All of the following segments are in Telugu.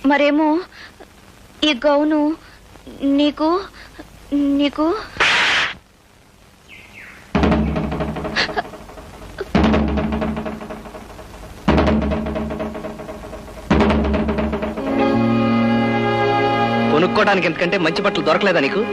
మరేమో ఈ గౌను నీకు నీకు కొనుక్కోవడానికి ఎందుకంటే మంచి బట్టలు దొరకలేదా నీకు?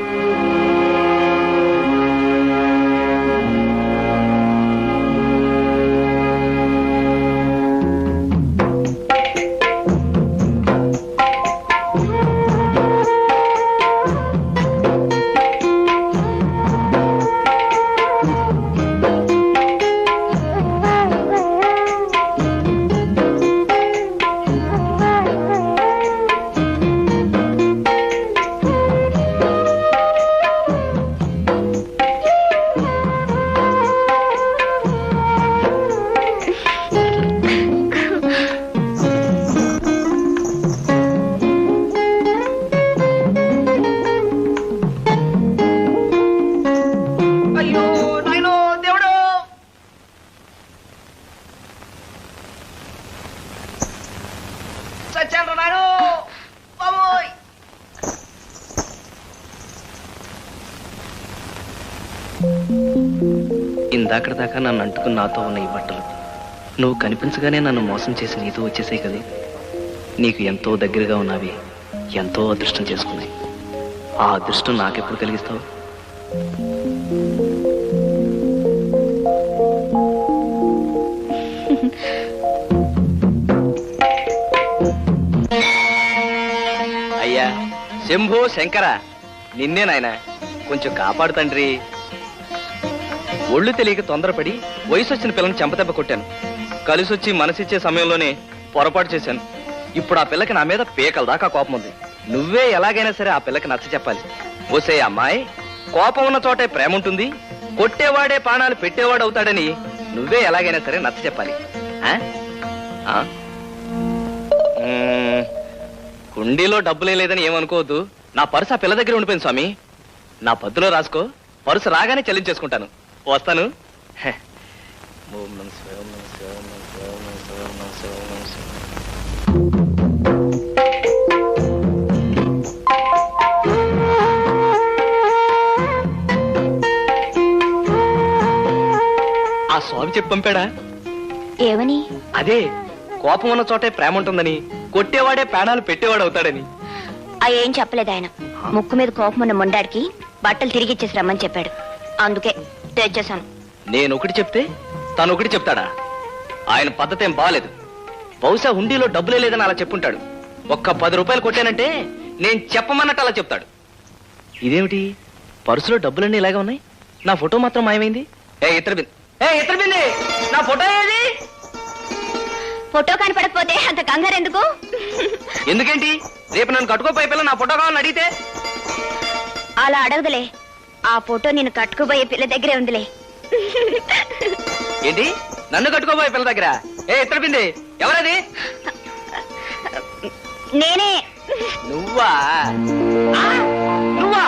ఇందాకటి దాకా నన్ను అంటుకుని నాతో ఉన్న ఈ బట్టలు నువ్వు కనిపించగానే నన్ను మోసం చేసి నీతో వచ్చేసాయి కదా. నీకు ఎంతో దగ్గరగా ఉన్నవి ఎంతో అదృష్టం చేసుకున్నాయి. ఆ అదృష్టం నాకెప్పుడు కలిగిస్తావు? అయ్యా శంభో శంకర, నిన్నే నాయన, కొంచెం కాపాడు తండ్రి. ఒళ్ళు తెలియక తొందరపడి వయసు వచ్చిన పిల్లని చెంపదెబ్బ కొట్టాను. కలిసొచ్చి మనసిచ్చే సమయంలోనే పొరపాటు చేశాను. ఇప్పుడు ఆ పిల్లకి నా మీద పీకల దాకా కోపం ఉంది. నువ్వే ఎలాగైనా సరే ఆ పిల్లకి నచ్చ చెప్పాలి. ఓసే అమ్మాయి, కోపం ఉన్న చోటే ప్రేమ ఉంటుంది, కొట్టేవాడే ప్రాణాలు పెట్టేవాడు అవుతాడని నువ్వే ఎలాగైనా సరే నచ్చ చెప్పాలి. కుండీలో డబ్బులే లేదని ఏమనుకోవద్దు. నా పర్సు ఆ పిల్ల దగ్గర ఉండిపోయింది స్వామి. నా పద్దులో రాసుకో, పర్సు రాగానే చెల్లించేసుకుంటాను. వస్తాను. ఆ స్వామి చెప్పి పంపాడా? ఏమని? అదే, కోపం ఉన్న చోటే ప్రేమ ఉంటుందని, కొట్టేవాడే ప్రాణాలు పెట్టేవాడు అవుతాడని. ఏం చెప్పలేదు ఆయన. ముక్కు మీద కోపం ఉన్న మొండాడికి బట్టలు తిరిగిచ్చేసి రమ్మని చెప్పాడు. అందుకే తెచ్చేశాను. నేను ఒకటి చెప్తే తను ఒకటి చెప్తాడా? ఆయన పద్ధతి ఏం బాగాలేదు. బహుశా హుండీలో డబ్బులే లేదని అలా చెప్పుంటాడు. ఒక్క 10 రూపాయలు కొట్టానంటే నేను చెప్పమన్నట్టు అలా చెప్తాడు. ఇదేమిటి, పర్సులో డబ్బులన్నీ ఇలాగే ఉన్నాయి, నా ఫోటో మాత్రం మాయమైంది. ఇతరబింది, నా ఫోటో ఏది? ఫోటో కనపడకపోతే అంత కంగారు ఎందుకు? ఎందుకేంటి, రేపు నన్ను కట్టుకోపోయే పిల్ల నా ఫోటో కావాలని అడిగితే? అలా అడగదులే, ఆ ఫోటో నేను కట్టుకోబోయే పిల్ల దగ్గరే ఉందిలే. ఏంటి, నన్ను కట్టుకోబోయే పిల్ల దగ్గర? ఇతరబింది, ఎవరది? నేనే. నువ్వా? నువ్వా?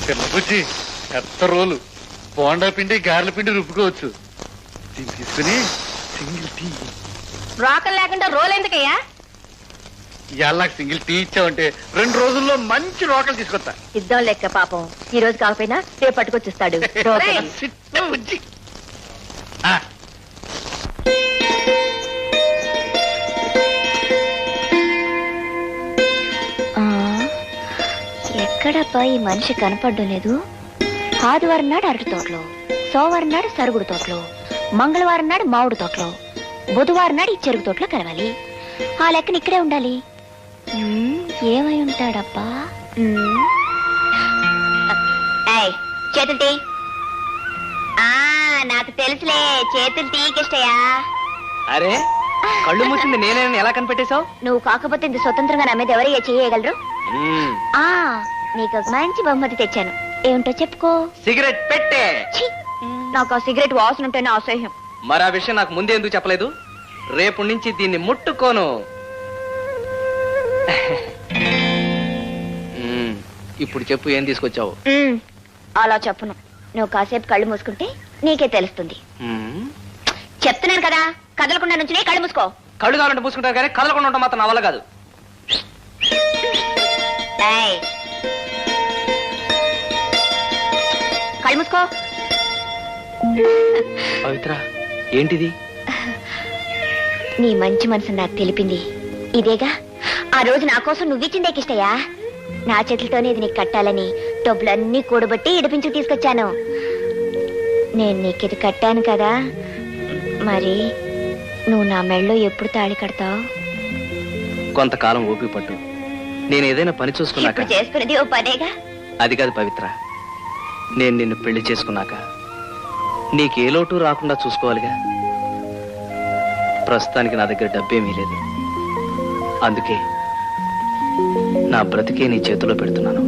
పిల్లబుజ్జి పెద్ద రోలు బోండా పిండి గారెల పిండి రుబ్బుకోవచ్చు. దీన్ని తీసుకుని సింగిల్ టీ. రోకలు లేకుండా రోల్ ఎందుకయ్యా? ఇవాళ సింగిల్ టీ ఇచ్చావంటే 2 రోజుల్లో మంచి రోకలు తీసుకొస్తా. ఇద్దాం లెక్క పాపం. ఈ రోజు కాకపోయినా రేపు పట్టుకొచ్చిస్తాడు. చిట్ట బుజ్జి. ఆ, ఎక్కడబ్బా ఈ మనిషి కనపడడం లేదు? ఆదివారం నాడు అరటి తోటలో, సోమవారం నాడు సరుగుడు తోటలో, మంగళవారం నాడు మామిడి తోటలో, బుధవారం నాడు ఈ చెరుకు తోటలో కలవాలి. ఆ లెక్కన ఇక్కడే ఉండాలి. ఏమై ఉంటాడబ్బా? చేతులు టీ. నాకు తెలుసులే, చేతులు టీకిష్టయా. అరే కళ్ళు మూసింది నేనేనని ఎలా కనిపెట్టేశావు? నువ్వు కాకపోతే ఇంత స్వతంత్రంగా నా మీద ఎవరయ్యా చేయగలరు? నీకు ఒక మంచి బహుమతి తెచ్చాను. ఏమిటో చెప్పుకో. సిగరెట్ పెట్టే. ఛీ! నాకు ఆ సిగరెట్ వాసన ఉంటేనే అసహ్యం. మరి ఆ విషయం నాకు ముందే ఎందుకు చెప్పలేదు? రేపు నుంచి దీన్ని ముట్టుకోను. ఇప్పుడు చెప్పు, ఏం తీసుకొచ్చావు? అలా చెప్పను. నువ్వు కాసేపు కళ్ళు మూసుకుంటే నీకే తెలుస్తుంది. చెప్తున్నాను కదా, కదలకుండా నుంచి కళ్ళు మూసుకో. కళ్ళు కావాలంటే మూసుకుంటారు కానీ కదలకుండా ఉంటాం మాత్రం నా వల్ల కాదు. కళ్ళు మూసుకో. పవిత్ర, ఏంటిది? నీ మంచి మనసు నాకు తెలిపింది ఇదేగా. ఆ రోజు నా కోసం నువ్విచ్చిందే కిష్టయ్యా. నా చేతులతోనే ఇది నీకు కట్టాలని డబ్బులన్నీ కూడబట్టి ఇడిపించి తీసుకొచ్చాను. నేను నీకు ఇది కట్టాను కదా, మరి నువ్వు నా మెళ్ళో ఎప్పుడు తాళి కడతావు? కొంతకాలం ఓపిక పట్టు. నేను ఏదైనా పని చూసుకున్నాక. చేసుకునేది ఓ పనేగా. అది కాదు పవిత్ర, నేను నిన్ను పెళ్లి చేసుకున్నాక నీకే లోటు రాకుండా చూసుకోవాలిగా. ప్రస్తుతానికి నా దగ్గర డబ్బేమీ లేదు. అందుకే నా బ్రతికే నీ చేతిలో పెడుతున్నాను.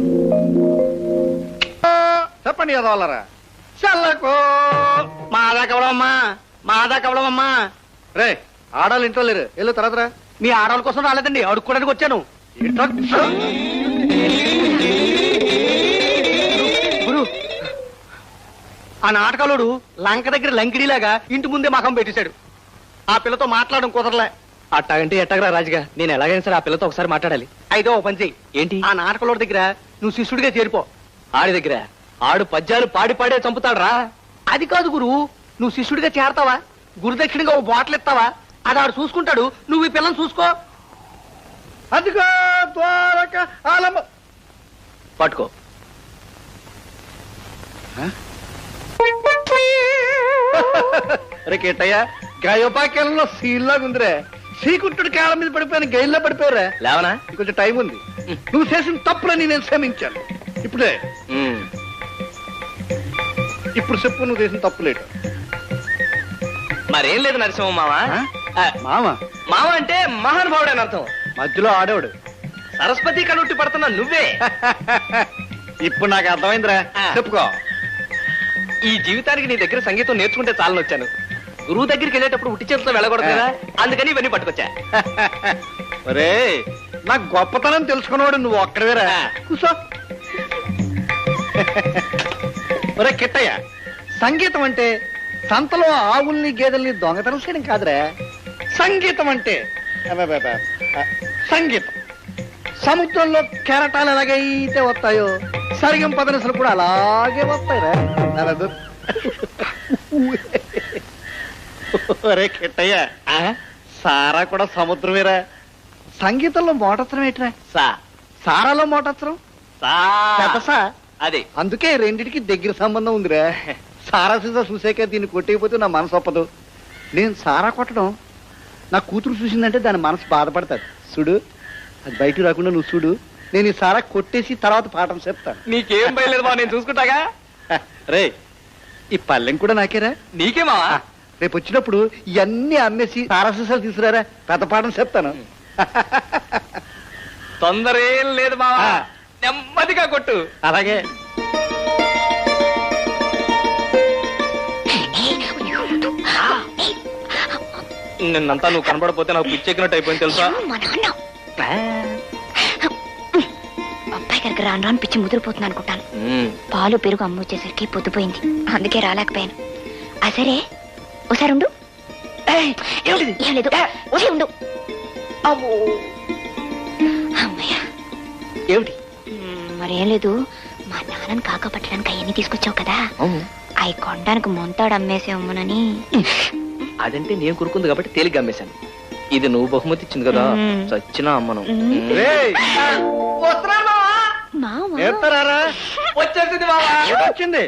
చెప్పండి కదవాలరా. చల్లకు మాదా కవడమ్మా, మాదా కవడమమ్మా. రే, ఆడాలి ఇంట్లో లేరు. వెళ్ళు తర్వాత రా. మీ ఆడవాళ్ళ కోసం రాలేదండి, అడుక్కోడానికి వచ్చాను. గురు, ఆ నాటకాలోడు లంక దగ్గర లంకిడిలాగా ఇంటి ముందే మకం పెట్టేశాడు. ఆ పిల్లతో మాట్లాడడం కుదరలే. అట్టాగంటే ఎట్టగరా రాజుగా, నేను ఎలాగైనా సరే ఆ పిల్లతో ఒకసారి మాట్లాడాలి. అయితే ఓ పని చెయ్యి. ఏంటి? ఆ నాటకలోడి దగ్గర నువ్వు శిష్యుడిగా చేరిపో. ఆడి దగ్గర ఆడు పద్యాలు పాడి పాడే చంపుతాడు రా. అది కాదు గురు, నువ్వు శిష్యుడిగా చేరతావా, గురుదక్షిణగా ఓ బాటిల్ ఇస్తావా, అది ఆడు చూసుకుంటాడు. నువ్వు ఈ పిల్లని చూసుకో. అదిగో ద్వారక ఆలమ్మ. పట్టుకో. రే కేటయ్య, గాయోపాకేలంలో సీల్లాగా ఉందిరే. శ్రీకుంఠుడి కాళ్ళ మీద పడిపోయిన గైల్లో పడిపోయారా. లేవనా? కొంచెం టైం ఉంది. నువ్వు చేసిన తప్పులని నేను క్షమించాను. ఇప్పుడే ఇప్పుడు చెప్పు, నువ్వు చేసిన తప్పు లేటు. మరేం లేదు నరసింహ మామ. మామ మామ అంటే మహానుభావుడు అని అర్థం. మధ్యలో ఆడేవాడు. సరస్వతి కనుట్టి పడుతున్నా నువ్వే. ఇప్పుడు నాకు అర్థమైందిరా, చెప్పుకో. ఈ జీవితానికి నీ దగ్గర సంగీతం నేర్చుకుంటే చాలని వచ్చాను. గురువు దగ్గరికి వెళ్ళేటప్పుడు ఉట్టి చేతితో వెళ్ళకూడదు కదా, అందుకని ఇవన్నీ పట్టుకొచ్చా. ఒరే, నాకు గొప్పతనం తెలుసుకున్నవాడు నువ్వు ఒక్కడవేరా. కూసో. ఒరే కిట్టయ్య, సంగీతం అంటే సంతలో ఆవుల్ని గేదెల్ని దొంగతనం చేయడం కాదురా. సంగీతం అంటే సంగీతం సముద్రంలో కెరటాలు ఎలాగైతే వస్తాయో సరిగం పదనసలు కూడా అలాగే వస్తాయిరా. ఒరే కిట్టయ్య, సారా కూడా సముద్రమేరా. సంగీతంలో మోటత్రం ఏంట్రా? సారాలో మోటత్రం సా. అదే, అందుకే రెండిటికి దగ్గర సంబంధం ఉందిరా. సారా సీసా చూసాక దీన్ని కొట్టేయకపోతే నా మనసు ఒప్పదు. నేను సారా కొట్టడం నా కూతురు చూసిందంటే దాని మనసు బాధపడతాడు. చూడు, అది బయటకు రాకుండా నువ్వు చూడు. నేను ఈ సారా కొట్టేసి తర్వాత పాఠం చెప్తాను. నీకేం భయలేదు బా, నేను చూసుకుంటాగా. రే, ఈ పల్లెం కూడా నాకేరా. నీకేమా? రేపు వచ్చినప్పుడు ఇవన్నీ అమ్మేసి సారా సీసాలు తీసుకురారా, పెద్ద పాఠం చెప్తాను. తొందర ఏం లేదు బావా, నెమ్మదిగా కొట్టు. అలాగే. నిన్నంతా నువ్వు కనబడపోతే నాకు పిచ్చెక్కినట్టు అయిపోయింది తెలుసా. అబ్బాయి దగ్గరికి రాను రాను పిచ్చి ముదిరిపోతుంది అనుకుంటాను. పాలు పెరుగు అమ్మ వచ్చేసరికి పొద్దుపోయింది, అందుకే రాలేకపోయాను. ఆ సరే ఒకసారి ఉండు. ఏం లేదు, వచ్చి ఉండు. అమ్మయ్య. ఏమిటి? మరేం లేదు, మా నాన్నని కాక పట్టడానికి అవన్నీ తీసుకొచ్చావు కదా, అవి కొనడానికి మొంతాడు అమ్మేసే అమ్మనని. అదంటే నేను కురుకుంది కాబట్టి తేలిగ్గా అమ్మేశాను. ఇది నువ్వు బహుమతి ఇచ్చింది కదా, చచ్చినా అమ్మను. మామ వచ్చేసింది వచ్చింది.